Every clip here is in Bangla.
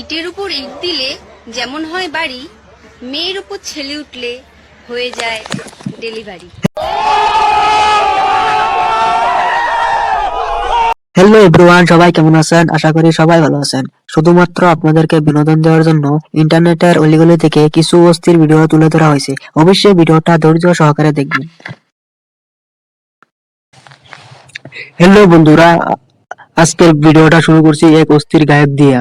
ইটের উপর ইট দিলে যেমন হয় বাড়ি, মেয়ের উপর ছেলে উঠলে হয়ে যায় ডেলিভারি। হ্যালো এভরিওয়ান, সবাই কেমন আছেন? আশা করি সবাই ভালো আছেন। শুধুমাত্র আপনাদেরকে বিনোদন দেওয়ার জন্য ইন্টারনেটের অলিগলি থেকে কিছু অস্থির ভিডিও তুলে ধরা হয়েছে। অবশ্যই ভিডিওটা ধৈর্য সহকারে দেখবেন। হ্যালো বন্ধুরা, আজকের ভিডিওটা শুরু করছি এক অস্থির গায়ক দিয়া,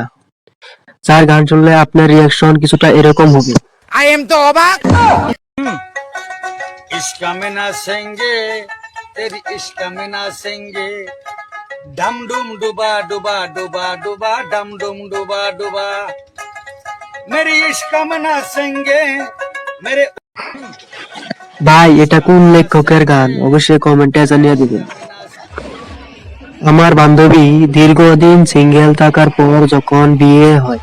যার গান শুনলে আপনার রিয়াকশন কিছুটা এরকম হবে। I am तो अबाक। इश्क में नाचेंगे तेरी इश्क में नाचेंगे डम डुम डुबा डुबा डुबा डुबा डम डुम डुबा डुबा मेरी इश्क में नाचेंगे मेरे। ভাই, এটা কোন লেখকের গান অবশ্যই কমেন্টে জানিয়ে দিবেন। আমার বান্ধবী দীর্ঘদিন সিঙ্গেল থাকার পর যখন বিয়ে হয়,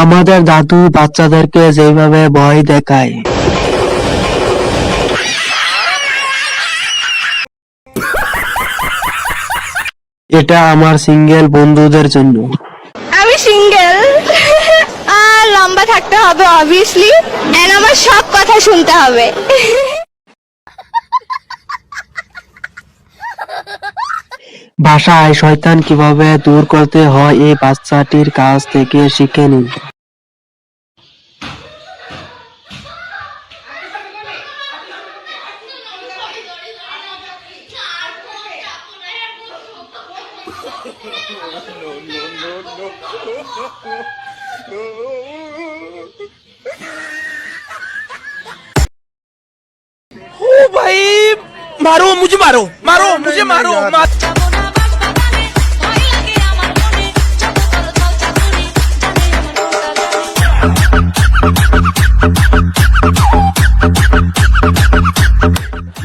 আমাদের দাদু বাচ্চাদেরকে যেভাবে ভয় দেখায়, এটা আমার সিঙ্গেল বন্ধুদের জন্য। আমি সিঙ্গেল আর লম্বা থাকতে হবে অবভিয়াসলি, এন্ড আমার সব কথা শুনতে হবে। ভাষায় শয়তান কিভাবে দূর করতে হয় এই বাচ্চাটির কাছ থেকে শিখে নিন। ओ भाई, मारो मुझे, मारो मुझे, मारो।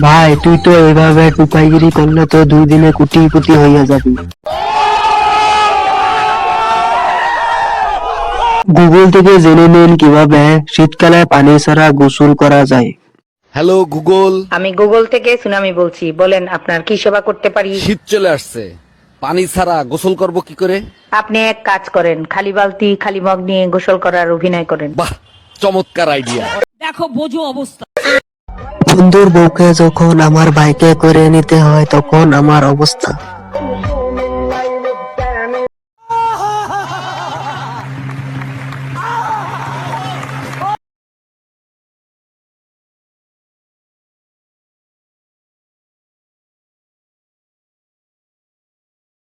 ভাই, তুই তো এইভাবে টুকাইগিরি করলে তো 2 দিনে কুটিপতি হইয়া যাবি। গুগল থেকে জেনে নিন কিভাবে শীতকালে পানি ছাড়া গোসল করা যায়। হ্যালো গুগল, আমি গুগল থেকে সুনামি বলছি, বলেন আপনার কি সেবা করতে পারি। শীত চলে আসছে, পানি ছাড়া গোসল করব কি করে? আপনি এক কাজ করেন, খালি বালতি খালি মগ নিয়ে গোসল করার অভিনয় করেন। বাহ, চমৎকার আইডিয়া। বন্ধুর বউকে যখন আমার বাইকে করে নিতে হয় তখন আমার অবস্থা।